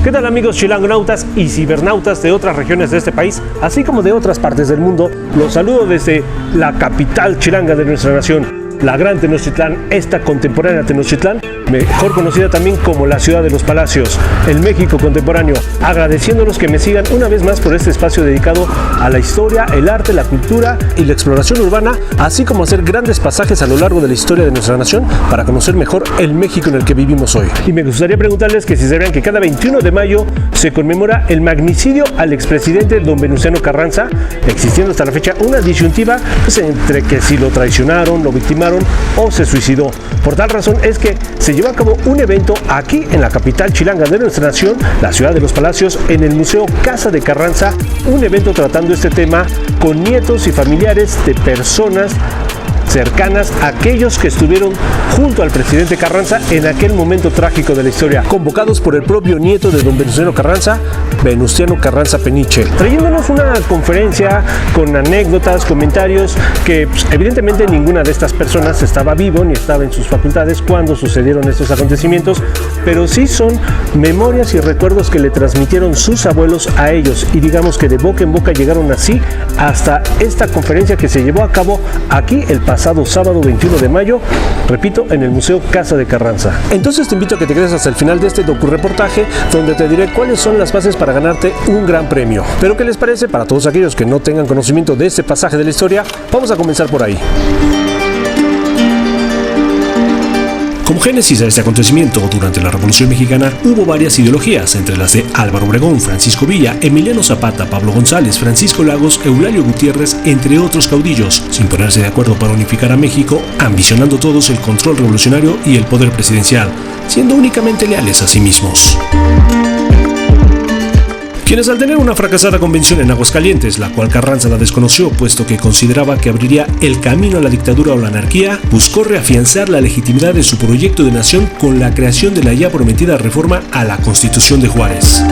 ¿Qué tal, amigos chilangonautas y cibernautas de otras regiones de este país, así como de otras partes del mundo? Los saludo desde la capital chilanga de nuestra nación, la gran Tenochtitlán, esta contemporánea Tenochtitlán, mejor conocida también como la ciudad de los palacios, el México contemporáneo, agradeciéndolos que me sigan una vez más por este espacio dedicado a la historia, el arte, la cultura y la exploración urbana, así como hacer grandes pasajes a lo largo de la historia de nuestra nación para conocer mejor el México en el que vivimos hoy. Y me gustaría preguntarles que si sabían que cada 21 de mayo se conmemora el magnicidio al expresidente don Venustiano Carranza, existiendo hasta la fecha una disyuntiva pues, entre que si lo traicionaron, lo victimaron o se suicidó. Por tal razón es que se llevó a cabo un evento aquí en la capital chilanga de nuestra nación, la ciudad de los palacios, en el Museo Casa de Carranza, un evento tratando este tema con nietos y familiares de personas cercanas a aquellos que estuvieron junto al presidente Carranza en aquel momento trágico de la historia, convocados por el propio nieto de don Venustiano Carranza Peniche, trayéndonos una conferencia con anécdotas, comentarios que pues, evidentemente ninguna de estas personas estaba vivo ni estaba en sus facultades cuando sucedieron estos acontecimientos, pero sí son memorias y recuerdos que le transmitieron sus abuelos a ellos, y digamos que de boca en boca llegaron así hasta esta conferencia que se llevó a cabo aquí el pasado sábado 21 de mayo, repito, en el Museo Casa de Carranza. Entonces te invito a que te quedes hasta el final de este docureportaje, donde te diré cuáles son las bases para ganarte un gran premio. Pero ¿qué les parece? Para todos aquellos que no tengan conocimiento de este pasaje de la historia, vamos a comenzar por ahí. Como génesis a este acontecimiento, durante la Revolución Mexicana hubo varias ideologías, entre las de Álvaro Obregón, Francisco Villa, Emiliano Zapata, Pablo González, Francisco Lagos, Eulalio Gutiérrez, entre otros caudillos, sin ponerse de acuerdo para unificar a México, ambicionando todos el control revolucionario y el poder presidencial, siendo únicamente leales a sí mismos. Quienes al tener una fracasada convención en Aguascalientes, la cual Carranza la desconoció puesto que consideraba que abriría el camino a la dictadura o la anarquía, buscó reafianzar la legitimidad de su proyecto de nación con la creación de la ya prometida reforma a la Constitución de Juárez.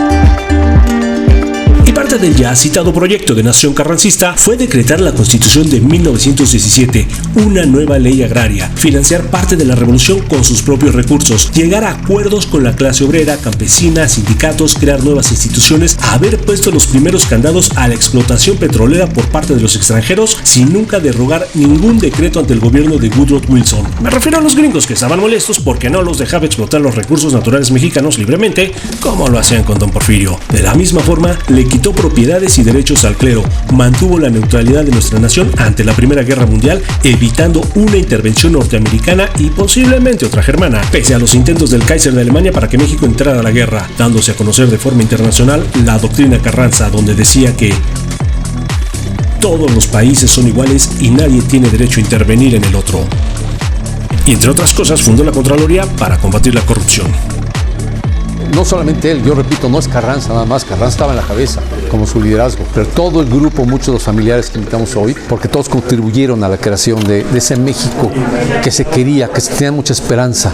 Y parte del ya citado proyecto de nación carrancista fue decretar la Constitución de 1917, una nueva ley agraria, financiar parte de la revolución con sus propios recursos, llegar a acuerdos con la clase obrera, campesina, sindicatos, crear nuevas instituciones, haber puesto los primeros candados a la explotación petrolera por parte de los extranjeros sin nunca derogar ningún decreto ante el gobierno de Woodrow Wilson. Me refiero a los gringos que estaban molestos porque no los dejaba explotar los recursos naturales mexicanos libremente como lo hacían con don Porfirio. De la misma forma, le quitó propiedades y derechos al clero, mantuvo la neutralidad de nuestra nación ante la Primera Guerra Mundial, evitando una intervención norteamericana y posiblemente otra germana, pese a los intentos del Kaiser de Alemania para que México entrara a la guerra, dándose a conocer de forma internacional la doctrina Carranza, donde decía que todos los países son iguales y nadie tiene derecho a intervenir en el otro. Y entre otras cosas fundó la Contraloría para combatir la corrupción. No solamente él, yo repito, no es Carranza nada más, Carranza estaba en la cabeza como su liderazgo, pero todo el grupo, muchos de los familiares que invitamos hoy, porque todos contribuyeron a la creación de ese México que se quería, que se tenía mucha esperanza.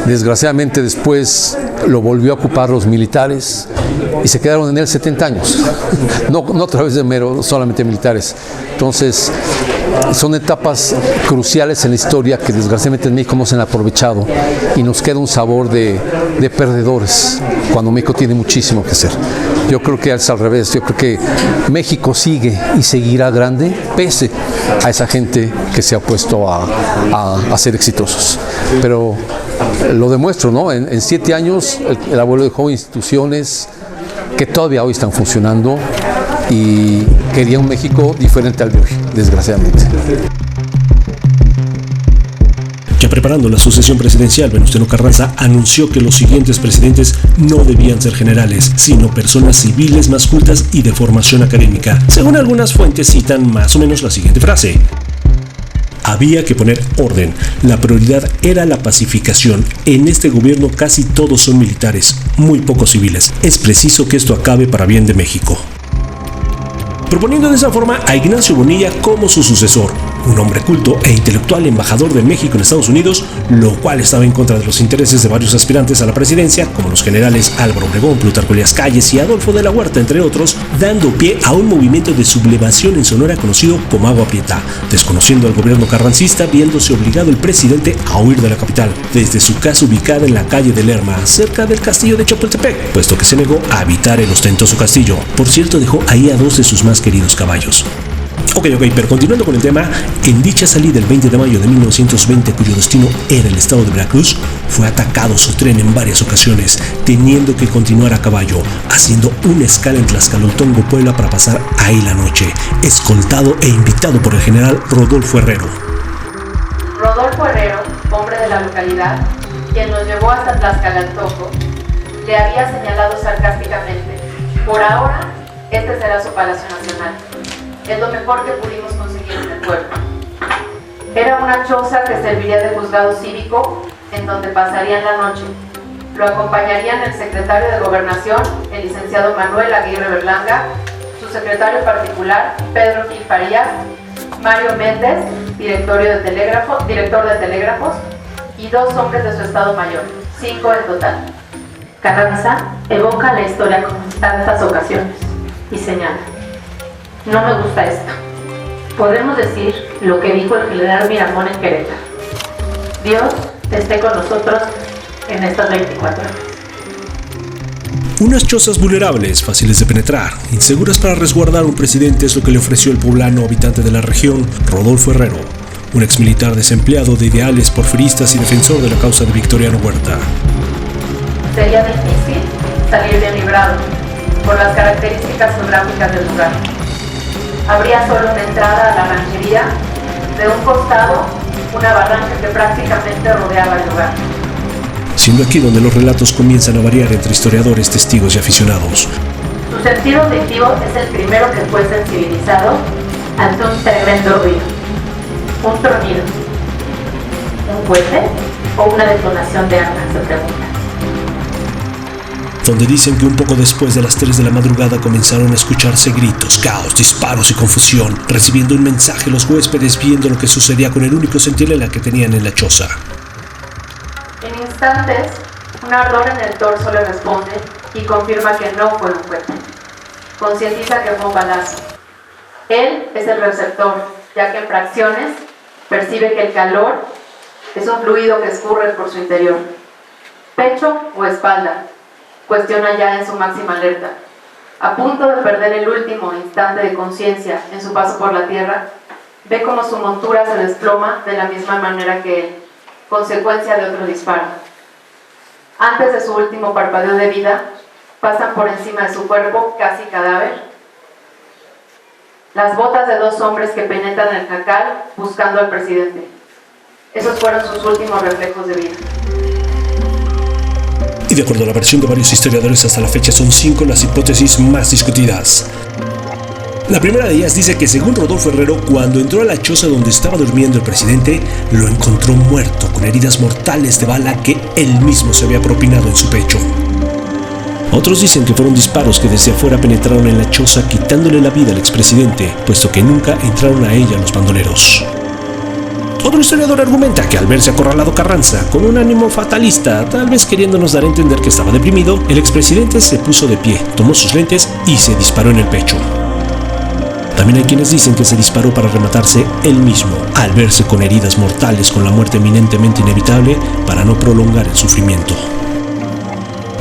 Desgraciadamente después lo volvió a ocupar los militares y se quedaron en él 70 años, no a través de solamente militares. Entonces, son etapas cruciales en la historia que desgraciadamente en México no se han aprovechado y nos queda un sabor de perdedores cuando México tiene muchísimo que hacer. Yo creo que es al revés, yo creo que México sigue y seguirá grande pese a esa gente que se ha puesto a ser exitosos. Pero lo demuestro, ¿no? En 7 años el abuelo dejó instituciones que todavía hoy están funcionando y quería un México diferente al de hoy, desgraciadamente. Ya preparando la sucesión presidencial, Venustiano Carranza anunció que los siguientes presidentes no debían ser generales, sino personas civiles más cultas y de formación académica. Según algunas fuentes citan más o menos la siguiente frase: había que poner orden, la prioridad era la pacificación. En este gobierno casi todos son militares, muy pocos civiles. Es preciso que esto acabe para bien de México. Proponiendo de esa forma a Ignacio Bonilla como su sucesor. un hombre culto e intelectual embajador de México en Estados Unidos, lo cual estaba en contra de los intereses de varios aspirantes a la presidencia, como los generales Álvaro Obregón, Plutarco Elías Calles y Adolfo de la Huerta, entre otros, dando pie a un movimiento de sublevación en Sonora conocido como Agua Prieta, desconociendo al gobierno carrancista, viéndose obligado el presidente a huir de la capital, desde su casa ubicada en la calle de Lerma, cerca del castillo de Chapultepec, puesto que se negó a habitar el ostentoso castillo. Por cierto, dejó ahí a 2 de sus más queridos caballos. Ok, pero continuando con el tema, en dicha salida el 20 de mayo de 1920, cuyo destino era el estado de Veracruz, fue atacado su tren en varias ocasiones, teniendo que continuar a caballo, haciendo una escala en Tlaxcaloltongo, Puebla, para pasar ahí la noche, escoltado e invitado por el general Rodolfo Herrero. Rodolfo Herrero, hombre de la localidad, quien nos llevó hasta Tlaxcaloltongo, le había señalado sarcásticamente: por ahora, este será su Palacio Nacional. Es lo mejor que pudimos conseguir en el pueblo. Era una choza que serviría de juzgado cívico en donde pasarían la noche. Lo acompañarían el secretario de Gobernación, el licenciado Manuel Aguirre Berlanga, su secretario particular, Pedro Gil Farías, Mario Méndez, director de telégrafos, y 2 hombres de su estado mayor, 5 en total. Carranza evoca la historia como en tantas ocasiones y señala: no me gusta esto. Podemos decir lo que dijo el general Miramón en Querétaro: Dios esté con nosotros en estas 24 horas. Unas chozas vulnerables, fáciles de penetrar, inseguras para resguardar a un presidente, es lo que le ofreció el poblano habitante de la región, Rodolfo Herrero, un exmilitar desempleado de ideales porfiristas y defensor de la causa de Victoriano Huerta. Sería difícil salir bien librado por las características geográficas del lugar. Habría solo una entrada a la ranchería, de un costado una barranca que prácticamente rodeaba el lugar. Siendo aquí donde los relatos comienzan a variar entre historiadores, testigos y aficionados. Su sentido auditivo es el primero que fue sensibilizado ante un tremendo ruido, un tronido, un cohete o una detonación de armas, se pregunta. Donde dicen que un poco después de las 3 de la madrugada comenzaron a escucharse gritos, caos, disparos y confusión, recibiendo un mensaje los huéspedes, viendo lo que sucedía con el único centinela que tenían en la choza. En instantes, un ardor en el torso le responde y confirma que no fue un cohete. Concientiza que fue un balazo. Él es el receptor, ya que en fracciones percibe que el calor es un fluido que escurre por su interior. ¿Pecho o espalda?, cuestiona ya en su máxima alerta. A punto de perder el último instante de conciencia en su paso por la tierra, ve como su montura se desploma de la misma manera que él, consecuencia de otro disparo. Antes de su último parpadeo de vida, pasan por encima de su cuerpo, casi cadáver, las botas de 2 hombres que penetran el jacal buscando al presidente. Esos fueron sus últimos reflejos de vida. Y de acuerdo a la versión de varios historiadores, hasta la fecha son 5 las hipótesis más discutidas. La primera de ellas dice que, según Rodolfo Herrero, cuando entró a la choza donde estaba durmiendo el presidente, lo encontró muerto, con heridas mortales de bala que él mismo se había propinado en su pecho. Otros dicen que fueron disparos que desde afuera penetraron en la choza, quitándole la vida al expresidente, puesto que nunca entraron a ella los bandoleros. Otro historiador argumenta que al verse acorralado Carranza, con un ánimo fatalista, tal vez queriéndonos dar a entender que estaba deprimido, el expresidente se puso de pie, tomó sus lentes y se disparó en el pecho. También hay quienes dicen que se disparó para rematarse él mismo, al verse con heridas mortales, con la muerte eminentemente inevitable, para no prolongar el sufrimiento.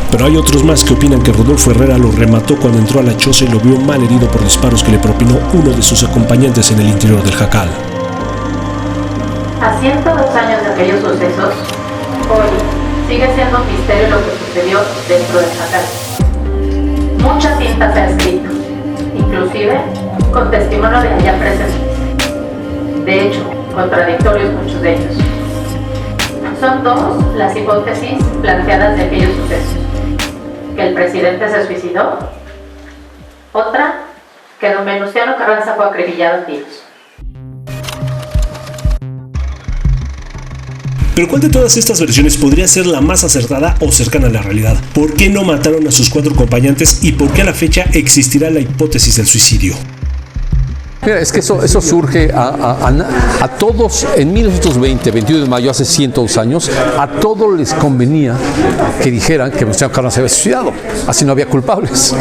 Pero hay otros más que opinan que Rodolfo Herrera lo remató cuando entró a la choza y lo vio mal herido por disparos que le propinó uno de sus acompañantes en el interior del jacal. A 102 años de aquellos sucesos, hoy sigue siendo un misterio lo que sucedió dentro del jacal. Muchas cintas se han escrito, inclusive con testimonio de allá presentes. De hecho, contradictorios muchos de ellos. Son 2 las hipótesis planteadas de aquellos sucesos: que el presidente se suicidó, otra, que don Venustiano Carranza fue acribillado a tiros. Pero ¿cuál de todas estas versiones podría ser la más acertada o cercana a la realidad? ¿Por qué no mataron a sus 4 acompañantes y por qué a la fecha existirá la hipótesis del suicidio? Mira, es que eso surge a todos en 1920, 21 de mayo, hace 102 años, a todos les convenía que dijeran que Venustiano Carranza se había suicidado, así no había culpables.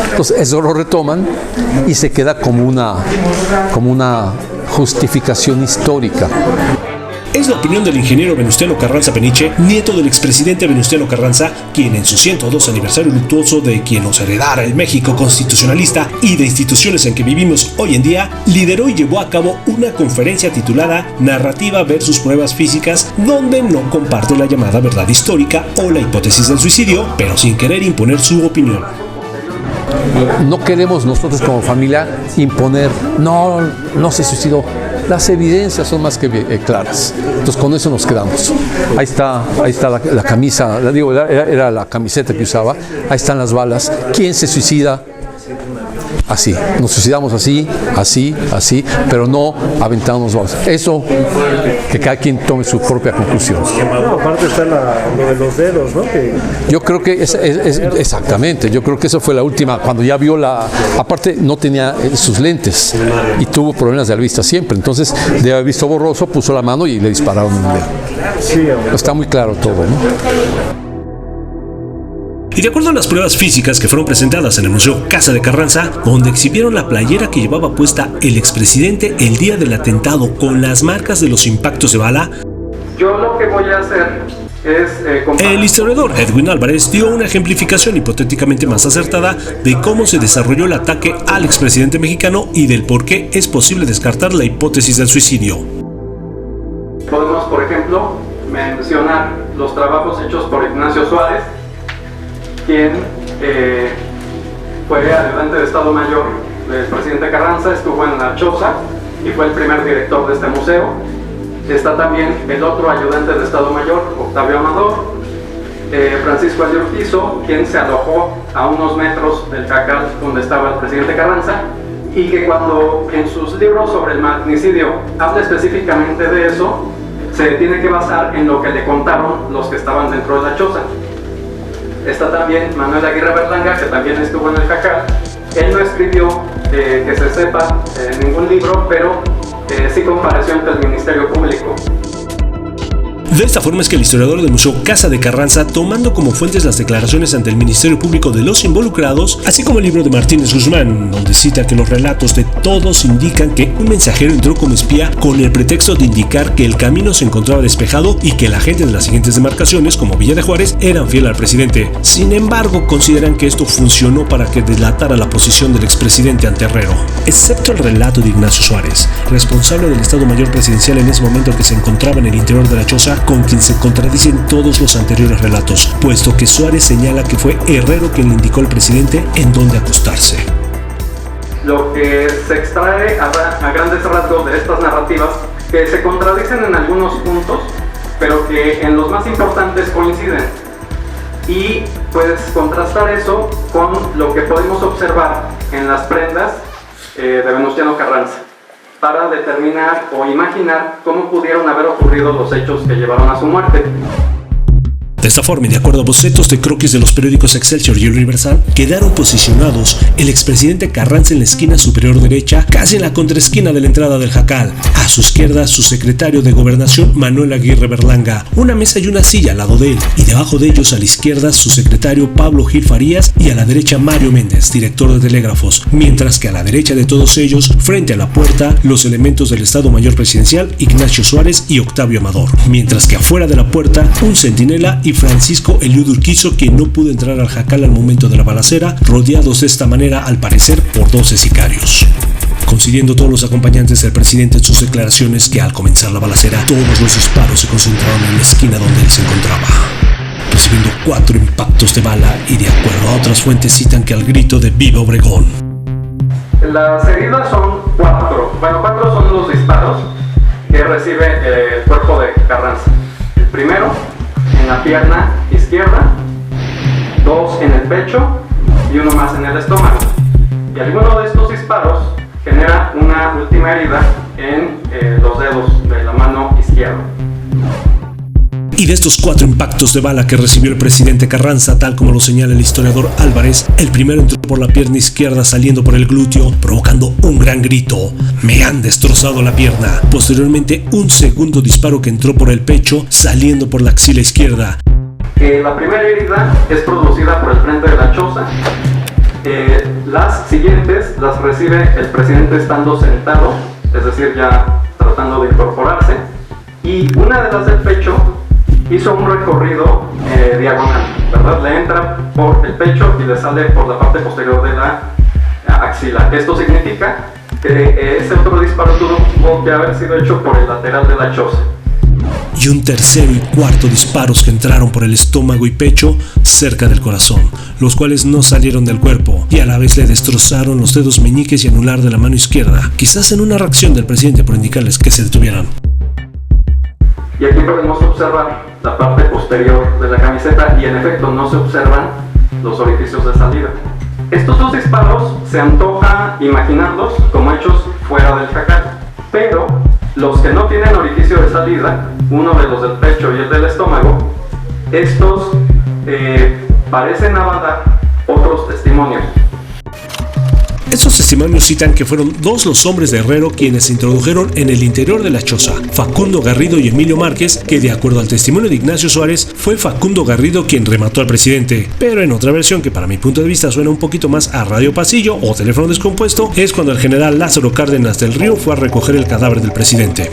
Entonces eso lo retoman y se queda como una justificación histórica. Es la opinión del ingeniero Venustiano Carranza Peniche, nieto del expresidente Venustiano Carranza, quien en su 102 aniversario luctuoso de quien nos heredara el México constitucionalista y de instituciones en que vivimos hoy en día, lideró y llevó a cabo una conferencia titulada Narrativa versus Pruebas Físicas, donde no comparte la llamada verdad histórica o la hipótesis del suicidio, pero sin querer imponer su opinión. No queremos nosotros como familia imponer, no se suicidó. Las evidencias son más que claras. Entonces con eso nos quedamos. Ahí está la camisa, era la camiseta que usaba. Ahí están las balas. ¿Quién se suicida? Así, nos suicidamos así, pero no aventamos balas. Eso, que cada quien tome su propia conclusión. No, aparte está lo de los dedos, ¿no? Yo creo que exactamente, yo creo que eso fue la última, cuando ya vio aparte no tenía sus lentes y tuvo problemas de la vista siempre, entonces de haber visto borroso, puso la mano y le dispararon un dedo. Sí, está muy claro todo, ¿no? Y de acuerdo a las pruebas físicas que fueron presentadas en el Museo Casa de Carranza, donde exhibieron la playera que llevaba puesta el expresidente el día del atentado con las marcas de los impactos de bala, yo lo que voy a hacer es el historiador Edwin Álvarez dio una ejemplificación hipotéticamente más acertada de cómo se desarrolló el ataque al expresidente mexicano y del por qué es posible descartar la hipótesis del suicidio. Podemos, por ejemplo, mencionar los trabajos hechos por Ignacio Suárez, quien fue ayudante de Estado Mayor del presidente Carranza, estuvo en la Choza y fue el primer director de este museo. Está también el otro ayudante de Estado Mayor, Octavio Amador, Francisco L. Urquizo, quien se alojó a unos metros del jacal donde estaba el presidente Carranza, y que cuando en sus libros sobre el magnicidio habla específicamente de eso, se tiene que basar en lo que le contaron los que estaban dentro de la choza. Está también Manuel Aguirre Berlanga, que también estuvo en el jacal. Él no escribió, que se sepa, ningún libro, pero sí compareció ante el Ministerio Público. De esta forma es que el historiador del Museo Casa de Carranza, tomando como fuentes las declaraciones ante el Ministerio Público de los involucrados, así como el libro de Martínez Guzmán, donde cita que los relatos de todos indican que un mensajero entró como espía con el pretexto de indicar que el camino se encontraba despejado y que la gente de las siguientes demarcaciones, como Villa de Juárez, eran fiel al presidente. Sin embargo, consideran que esto funcionó para que delatara la posición del expresidente ante Herrero. Excepto el relato de Ignacio Suárez, responsable del Estado Mayor Presidencial en ese momento que se encontraba en el interior de la choza, con quien se contradicen todos los anteriores relatos, puesto que Suárez señala que fue Herrero quien le indicó al presidente en dónde acostarse. Lo que se extrae a grandes rasgos de estas narrativas, que se contradicen en algunos puntos, pero que en los más importantes coinciden, y puedes contrastar eso con lo que podemos observar en las prendas de Venustiano Carranza, para determinar o imaginar cómo pudieron haber ocurrido los hechos que llevaron a su muerte. De esta forma, y de acuerdo a bocetos de croquis de los periódicos Excelsior y El Universal, quedaron posicionados el expresidente Carranza en la esquina superior derecha, casi en la contraesquina de la entrada del jacal. A su izquierda, su secretario de Gobernación, Manuel Aguirre Berlanga, una mesa y una silla al lado de él, y debajo de ellos, a la izquierda, su secretario Pablo Gil Farías, y a la derecha Mario Méndez, director de Telégrafos, mientras que a la derecha de todos ellos, frente a la puerta, los elementos del Estado Mayor Presidencial, Ignacio Suárez y Octavio Amador, mientras que afuera de la puerta, un centinela y Francisco Eliud Urquizo, quien no pudo entrar al jacal al momento de la balacera, rodeados de esta manera al parecer por 12 sicarios. Coincidiendo todos los acompañantes del presidente en sus declaraciones que al comenzar la balacera todos los disparos se concentraron en la esquina donde él se encontraba, recibiendo 4 impactos de bala, y de acuerdo a otras fuentes citan que al grito de ¡Viva Obregón! Las heridas son 4. Bueno, 4 son los disparos que recibe el cuerpo de Carranza. El primero en la pierna izquierda, 2 en el pecho y 1 más en el estómago. Y alguno de estos disparos genera una última herida en los dedos de la mano izquierda. Y de estos 4 impactos de bala que recibió el presidente Carranza, tal como lo señala el historiador Álvarez, el primero entró por la pierna izquierda saliendo por el glúteo, provocando un gran grito: "Me han destrozado la pierna". Posteriormente, un segundo disparo que entró por el pecho, saliendo por la axila izquierda. La primera herida es producida por el frente de la choza. Las siguientes las recibe el presidente estando sentado, es decir, ya tratando de incorporarse. Y una de las del pecho hizo un recorrido diagonal, ¿verdad? Le entra por el pecho y le sale por la parte posterior de la axila. Esto significa que ese otro disparo tuvo que haber sido hecho por el lateral de la choza. Y un tercero y cuarto disparos que entraron por el estómago y pecho cerca del corazón, los cuales no salieron del cuerpo y a la vez le destrozaron los dedos meñiques y anular de la mano izquierda, quizás en una reacción del presidente por indicarles que se detuvieran. Y aquí podemos observar la parte posterior de la camiseta y en efecto no se observan los orificios de salida. Estos 2 disparos se antoja imaginarlos como hechos fuera del jacal, pero los que no tienen orificio de salida, uno de los del pecho y el del estómago, estos parecen avalar otros testimonios. Estos testimonios citan que fueron 2 los hombres de Herrero quienes se introdujeron en el interior de la choza, Facundo Garrido y Emilio Márquez, que de acuerdo al testimonio de Ignacio Suárez, fue Facundo Garrido quien remató al presidente. Pero en otra versión, que para mi punto de vista suena un poquito más a radio pasillo o teléfono descompuesto, es cuando el general Lázaro Cárdenas del Río fue a recoger el cadáver del presidente.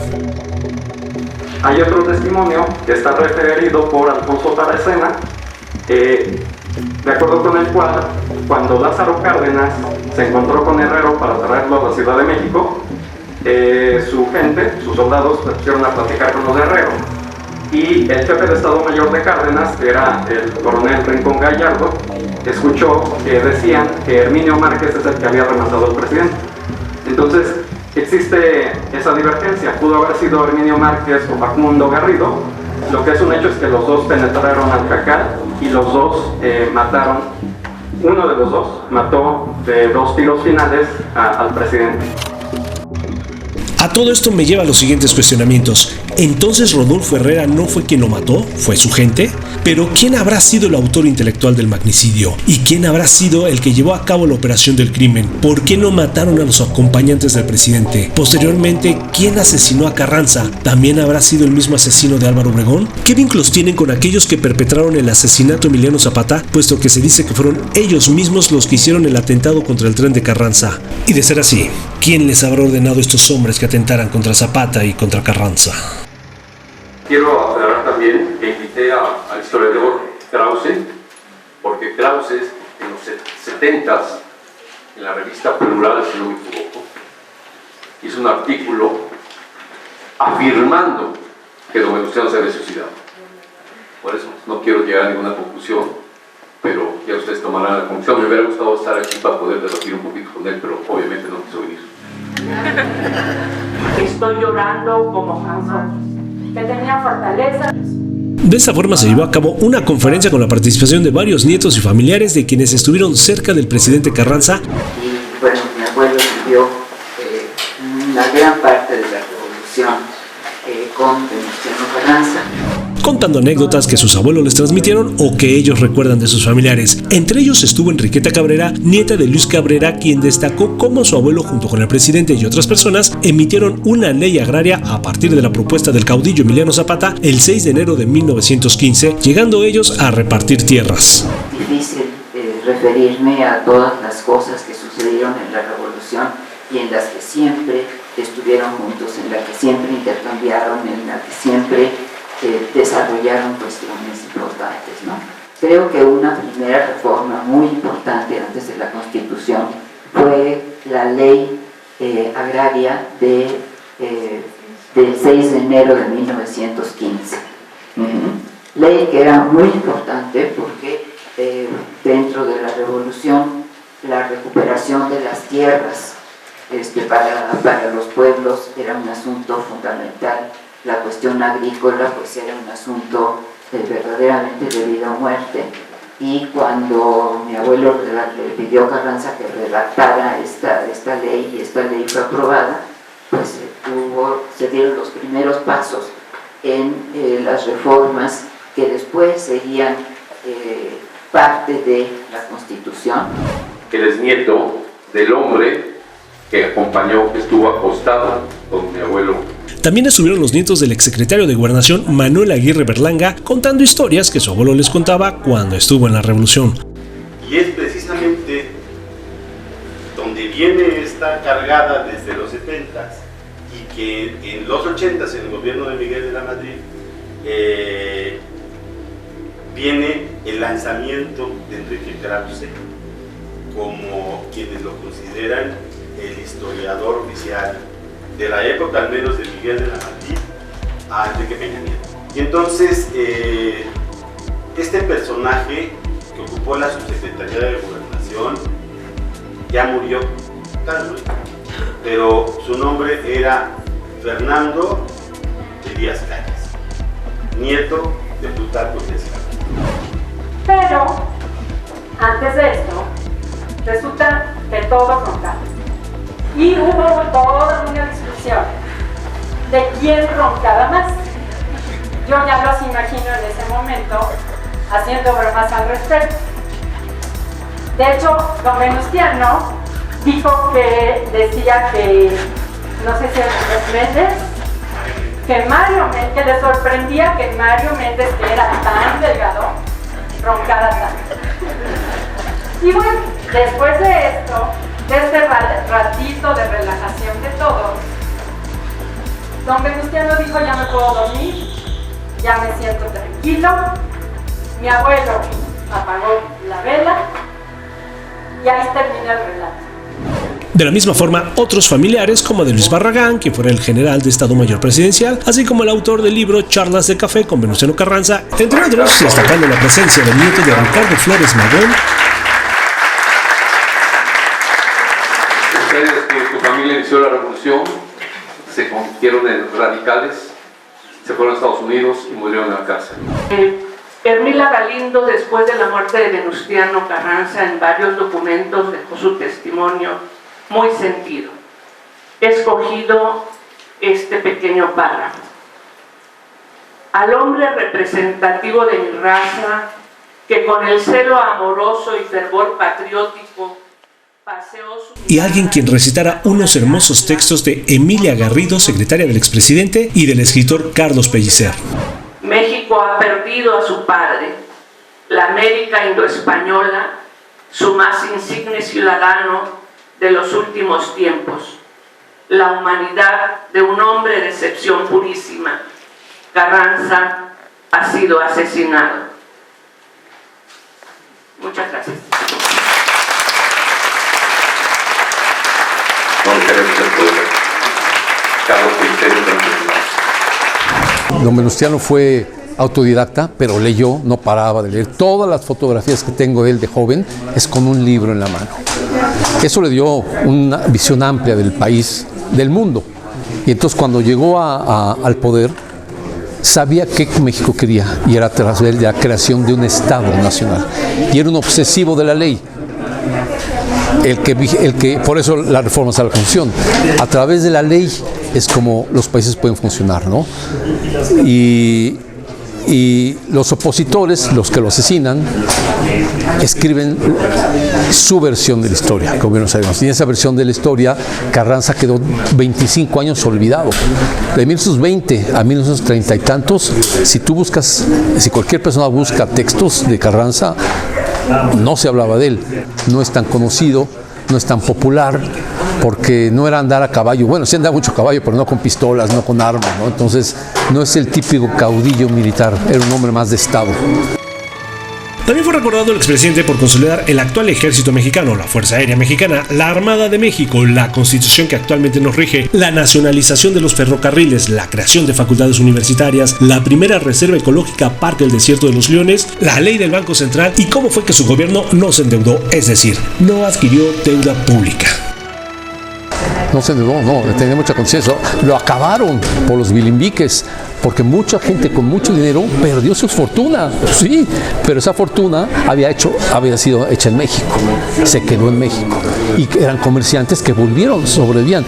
Hay otro testimonio que está referido por Alfonso Taracena, de acuerdo con el cual, cuando Lázaro Cárdenas se encontró con Herrero para traerlo a la Ciudad de México, su gente, sus soldados, se pusieron a platicar con los de Herrero. Y el jefe de Estado Mayor de Cárdenas, que era el coronel Rincón Gallardo, escuchó que decían que Herminio Márquez es el que había rematado al presidente. Entonces, existe esa divergencia. Pudo haber sido Herminio Márquez o Facundo Garrido. Lo que es un hecho es que los 2 penetraron al jacal y los 2 mataron. Uno de los 2 mató de 2 tiros finales al presidente. A todo esto me lleva a los siguientes cuestionamientos. ¿Entonces Rodolfo Herrera no fue quien lo mató? ¿Fue su gente? Pero ¿quién habrá sido el autor intelectual del magnicidio? ¿Y quién habrá sido el que llevó a cabo la operación del crimen? ¿Por qué no mataron a los acompañantes del presidente? Posteriormente, ¿quién asesinó a Carranza? ¿También habrá sido el mismo asesino de Álvaro Obregón? ¿Qué vínculos tienen con aquellos que perpetraron el asesinato de Emiliano Zapata? Puesto que se dice que fueron ellos mismos los que hicieron el atentado contra el tren de Carranza. Y de ser así, ¿quién les habrá ordenado a estos hombres que atentaran contra Zapata y contra Carranza? Quiero aclarar también que invité al historiador Krause, porque Krause en los 70s, en la revista Plural, si no me equivoco, hizo un artículo afirmando que don Venustiano se había suicidado. Por eso no quiero llegar a ninguna conclusión, pero ya ustedes tomarán la conclusión. Me hubiera gustado estar aquí para poder debatir un poquito con él, pero obviamente no quiso venir. Estoy llorando como Hanson, que tenía fortaleza. De esta forma se llevó a cabo una conferencia con la participación de varios nietos y familiares de quienes estuvieron cerca del presidente Carranza. Y bueno, mi abuelo vivió una gran parte de la revolución con Venustiano Carranza, contando anécdotas que sus abuelos les transmitieron o que ellos recuerdan de sus familiares. Entre ellos estuvo Enriqueta Cabrera, nieta de Luis Cabrera, quien destacó cómo su abuelo junto con el presidente y otras personas emitieron una ley agraria a partir de la propuesta del caudillo Emiliano Zapata el 6 de enero de 1915, llegando ellos a repartir tierras. Difícil referirme a todas las cosas que sucedieron en la revolución y en las que siempre estuvieron juntos, en las que siempre intercambiaron, en las que siempre desarrollaron cuestiones importantes, ¿no? Creo que una primera reforma muy importante antes de la Constitución fue la ley agraria del 6 de enero de 1915. Ley que era muy importante porque dentro de la revolución la recuperación de las tierras para los pueblos era un asunto fundamental. La cuestión agrícola pues era un asunto verdaderamente de vida o muerte, y cuando mi abuelo le pidió a Carranza que redactara esta ley, y esta ley fue aprobada, pues se dieron los primeros pasos en las reformas que después serían parte de la Constitución. Él es nieto del hombre que acompañó, que estuvo acostado con mi abuelo. También estuvieron los nietos del exsecretario de Gobernación Manuel Aguirre Berlanga contando historias que su abuelo les contaba cuando estuvo en la Revolución. Y es precisamente donde viene esta cargada desde los 70s y que en los 80s, en el gobierno de Miguel de la Madrid, viene el lanzamiento de Enrique Krause como quienes lo consideran el historiador oficial de la época, al menos de Miguel de la Madrid, a Enrique Peña Nieto. Y entonces, este personaje que ocupó la subsecretaría de Gobernación ya murió, Carlos, pero su nombre era Fernando Díaz Calles, nieto de Plutarco Díaz Calles. Pero, antes de esto, resulta que todo roncaba. Y hubo toda una discusión de quién roncaba más. Yo ya los imagino en ese momento haciendo bromas al respecto. De hecho, don Venustiano dijo que decía que, no sé si es Méndez, que Mario Méndez, que le sorprendía que Mario Méndez, que era tan delgado, roncara tanto. Y bueno, después de esto, de este ratito de relajación de todos, don Venustiano dijo: ya me puedo dormir, ya me siento tranquilo. Mi abuelo apagó la vela y ahí termina el relato. De la misma forma, otros familiares como de Luis Barragán, que fuera el general de Estado Mayor Presidencial, así como el autor del libro Charlas de Café con Venustiano Carranza, entre otros, destacando la presencia del nieto de Ricardo Flores Magón. Ustedes, que tu familia inició la revolución, se convirtieron en radicales, se fueron a Estados Unidos y murieron en la cárcel. Hermila Galindo, después de la muerte de Venustiano Carranza, en varios documentos dejó su testimonio muy sentido. He escogido este pequeño párrafo. Al hombre representativo de mi raza, que con el celo amoroso y fervor patriótico paseó su... Y alguien quien recitara unos hermosos textos de Emilia Garrido, secretaria del expresidente, y del escritor Carlos Pellicer. México ha perdido a su padre, la América indoespañola, su más insigne ciudadano de los últimos tiempos, la humanidad de un hombre de excepción purísima. Carranza ha sido asesinado. Muchas gracias. No queremos el poder. Carlos Pellicer. Don Venustiano fue autodidacta, pero leyó, no paraba de leer. Todas las fotografías que tengo de él de joven es con un libro en la mano. Eso le dio una visión amplia del país, del mundo. Y entonces cuando llegó al poder, sabía qué México quería, y era a través de la creación de un Estado nacional. Y era un obsesivo de la ley. Por eso las reformas a la Constitución. A través de la ley es como los países pueden funcionar, ¿no? Y los opositores, los que lo asesinan, escriben su versión de la historia, como bien sabemos. Y en esa versión de la historia, Carranza quedó 25 años olvidado. De 1920 a 1930 y tantos, si cualquier persona busca textos de Carranza, no se hablaba de él. No es tan conocido, no es tan popular, porque no era andar a caballo. Bueno, sí andaba mucho a caballo, pero no con pistolas, no con armas, ¿no? Entonces, no es el típico caudillo militar, era un hombre más de Estado. También fue recordado el expresidente por consolidar el actual ejército mexicano, la Fuerza Aérea Mexicana, la Armada de México, la Constitución que actualmente nos rige, la nacionalización de los ferrocarriles, la creación de facultades universitarias, la primera reserva ecológica Parque del Desierto de los Leones, la ley del Banco Central y cómo fue que su gobierno no se endeudó, es decir, no adquirió deuda pública. No se endeudó, no, tenía mucha conciencia. Lo acabaron por los bilimbiques, porque mucha gente con mucho dinero perdió su fortuna. Sí, pero esa fortuna había sido hecha en México, se quedó en México. y eran comerciantes que sobrevivían.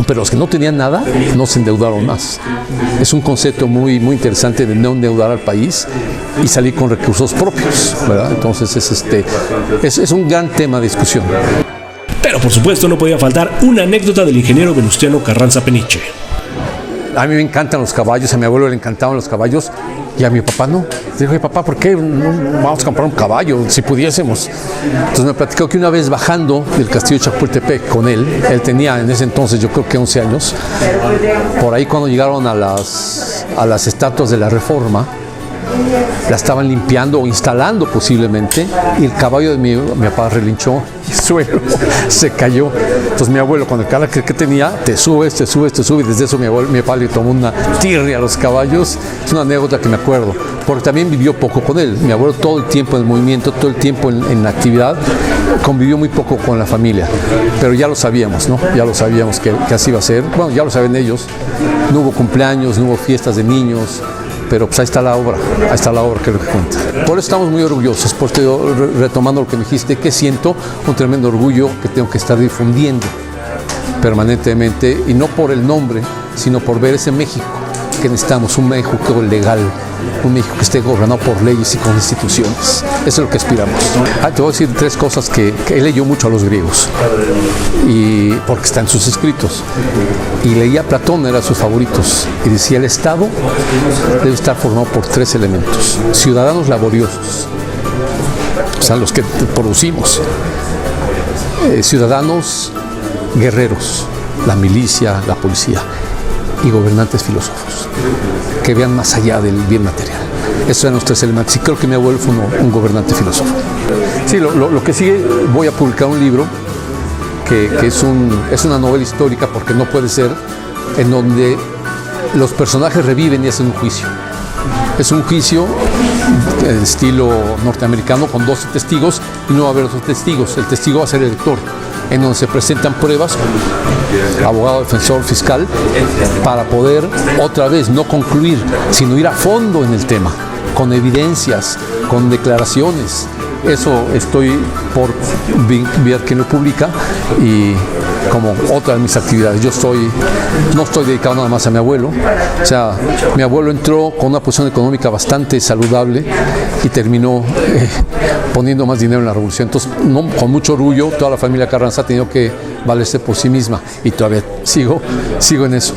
Pero los que no tenían nada no se endeudaron más. Es un concepto muy, muy interesante de no endeudar al país y salir con recursos propios, ¿verdad? Entonces es un gran tema de discusión. Pero por supuesto no podía faltar una anécdota del ingeniero Venustiano Carranza Peniche. A mí me encantan los caballos, a mi abuelo le encantaban los caballos y a mi papá no. Le dije, papá, ¿por qué no vamos a comprar un caballo si pudiésemos? Entonces me platicó que una vez bajando del castillo de Chapultepec con él tenía en ese entonces yo creo que 11 años, por ahí cuando llegaron a las estatuas de la Reforma, la estaban limpiando o instalando posiblemente y el caballo de mi papá relinchó y el suelo se cayó. Entonces mi abuelo con el cara que tenía, te subes y desde eso mi papá le tomó una tirria a los caballos. Es una anécdota que me acuerdo porque también vivió poco con él. Mi abuelo todo el tiempo en el movimiento, todo el tiempo en la actividad, convivió muy poco con la familia, pero ya lo sabíamos, ¿no? Ya lo sabíamos que así iba a ser. Bueno, ya lo saben ellos. No hubo cumpleaños, no hubo fiestas de niños. Pero pues ahí está la obra que es lo que cuenta. Por eso estamos muy orgullosos, porque retomando lo que me dijiste, que siento un tremendo orgullo que tengo que estar difundiendo permanentemente, y no por el nombre, sino por ver ese México que necesitamos, un México legal, un México que esté gobernado por leyes y con instituciones. Eso es lo que aspiramos. Te voy a decir 3 cosas que él leyó mucho a los griegos, y porque está en sus escritos. Y leía a Platón, era de sus favoritos, y decía: el Estado debe estar formado por 3 elementos: ciudadanos laboriosos, o sea, los que producimos; ciudadanos guerreros, la milicia, la policía; y gobernantes filósofos, que vean más allá del bien material. Esos eran los 3 elementos, y creo que mi abuelo fue un gobernante filósofo. Sí, lo que sigue, voy a publicar un libro que es una novela histórica, porque no puede ser, en donde los personajes reviven y hacen un juicio. Es un juicio en estilo norteamericano con 12 testigos y no va a haber otros testigos. El testigo va a ser el lector, en donde se presentan pruebas, abogado, defensor, fiscal, para poder otra vez no concluir, sino ir a fondo en el tema, con evidencias, con declaraciones. Eso estoy por ver quién lo publica, y como otra de mis actividades. No estoy dedicado nada más a mi abuelo. O sea, mi abuelo entró con una posición económica bastante saludable y terminó poniendo más dinero en la revolución. Entonces, con mucho orgullo, toda la familia Carranza ha tenido que valerse por sí misma, y todavía sigo en eso.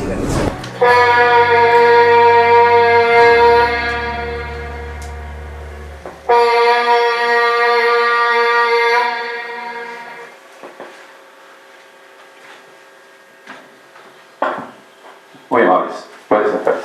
Muy amables, puede sentarse.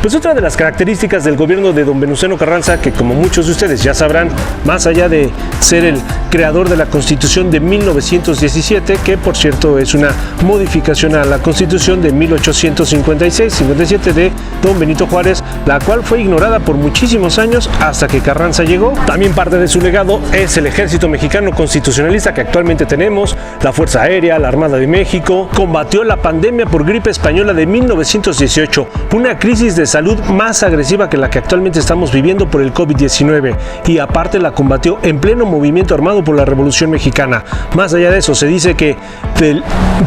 Pues otra de las características del gobierno de don Venustiano Carranza, que como muchos de ustedes ya sabrán, más allá de ser el creador de la Constitución de 1917, que por cierto es una modificación a la Constitución de 1856-57 de don Benito Juárez, la cual fue ignorada por muchísimos años hasta que Carranza llegó. También parte de su legado es el ejército mexicano constitucionalista que actualmente tenemos, la Fuerza Aérea, la Armada de México. Combatió la pandemia por gripe española de 1918, una crisis de salud más agresiva que la que actualmente estamos viviendo por el COVID-19, y aparte la combatió en pleno movimiento armado por la Revolución Mexicana. Más allá de eso, se dice que del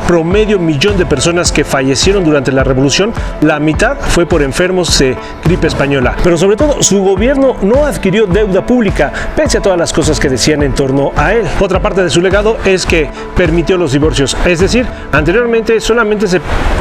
promedio 1.000.000 de personas que fallecieron durante la Revolución, la mitad fue por enfermos de gripe española. Pero sobre todo, su gobierno no adquirió deuda pública, pese a todas las cosas que decían en torno a él. Otra parte de su legado es que permitió los divorcios, es decir, anteriormente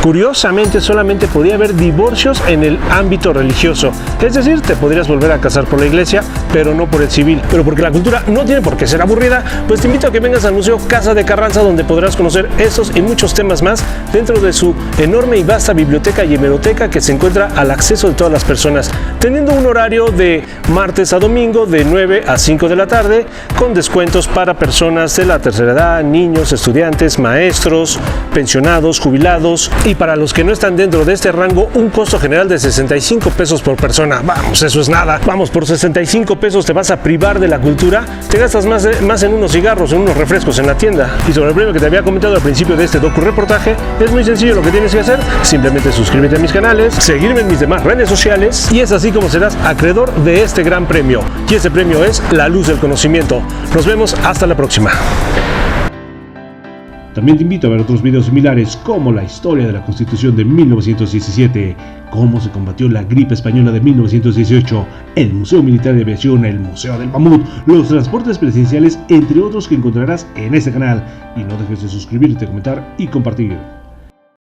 curiosamente solamente podía haber divorcios en el ámbito religioso, es decir, te podrías volver a casar por la iglesia, pero no por el civil. Pero porque la cultura no tiene por qué ser aburrida, pues te invito a que vengas al Museo Casa de Carranza, donde podrás conocer esos y muchos temas más dentro de su enorme y vasta biblioteca y hemeroteca, que se encuentra al acceso de todas las personas, teniendo un horario de martes a domingo de 9 a 5 de la tarde, con descuentos para personas de la tercera edad, niños, estudiantes, maestros, pensionados, jubilados, y para los que no están dentro de este rango, un costo general de 60 65 pesos por persona. Vamos, eso es nada. Vamos, por 65 pesos te vas a privar de la cultura. Te gastas más en unos cigarros, en unos refrescos en la tienda. Y sobre el premio que te había comentado al principio de este docu-reportaje, es muy sencillo lo que tienes que hacer. Simplemente suscríbete a mis canales, seguirme en mis demás redes sociales y es así como serás acreedor de este gran premio. Y ese premio es la luz del conocimiento. Nos vemos hasta la próxima. También te invito a ver otros videos similares como la historia de la Constitución de 1917, cómo se combatió la gripe española de 1918, el Museo Militar de Aviación, el Museo del Mamut, los transportes presidenciales, entre otros que encontrarás en este canal. Y no dejes de suscribirte, comentar y compartir.